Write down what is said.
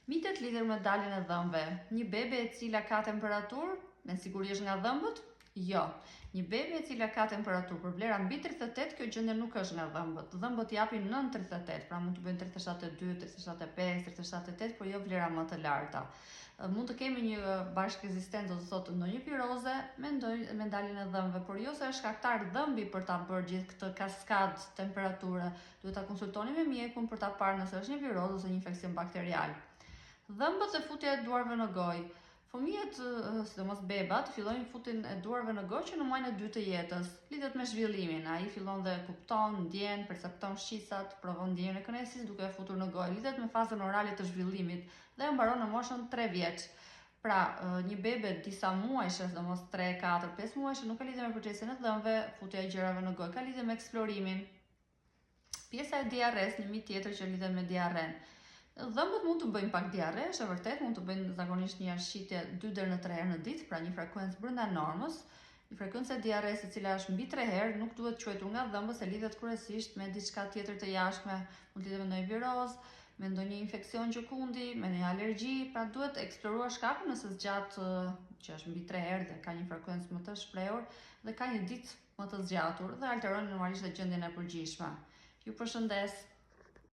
Mitet lidhur me daljen e dhëmbëve. Një bebe e cila ka temperaturë, me siguri është nga dhëmbët? Jo. Një bebe e cila ka temperaturë për vlera mbi 38, kjo gjendje nuk është nga dhëmbët. Dhëmbët japin nën 38, pra mund të bëjnë 37,2, 37,5, 37,8, por jo vlera më të larta. Mund të kemi një bashkëekzistencë, do të thotë ndonjë piroze me daljen e dhëmbëve, por jo se është shkaktar dhëmbi për ta bërë gjithë këtë kaskadë temperature. Duhet ta konsultoni me mjekun për ta parë nëse është një virozë ose një infeksion bakterial. Dhëmbët dhe futja e duarve në gojë. Fëmijët, sidomos bebat, fillojnë futin e duarve në gojë që në muajin e 2 të jetës. Lidhet me zhvillimin, ai fillon dhe kupton, ndjen, percepton shqisat, provon ndjenjën e kënaqësisë duke e futur në gojë. Lidhet me fazën orale të zhvillimit dhe mbaron në moshën 3 vjeç. Pra, një bebe disa muajsh, sidomos 3, 4, 5 muajsh, nuk ka lidhje me procesën e dhëmbëve, futja e gjërave në gojë, ka lidhje me eksplorimin. Pjesa e diarres, një mit tjetër që lidhet me diarren. Dhëmbët mund të bëjnë pak diarre, është e vërtet, mund të bëjnë zakonisht një arshitje 2 deri në 3 herë në ditë, pra një frekuencë brenda normës. Një frekuencë e diarres e cila është mbi 3 herë nuk duhet quajtur nga dhëmbët, se lidhet kryesisht me diçka tjetër të jashtme, mund të lidhet me ndonjë virozë, me ndonjë infeksion gjikundi, me një alergji, pra duhet eksploruar shkakun nëse zgjat që është mbi 3 herë dhe ka një frekuencë më të shprehur dhe ka një ditë më të zgjatur dhe alteron normalisht gjendjen e përgjithshme. Ju përshëndes.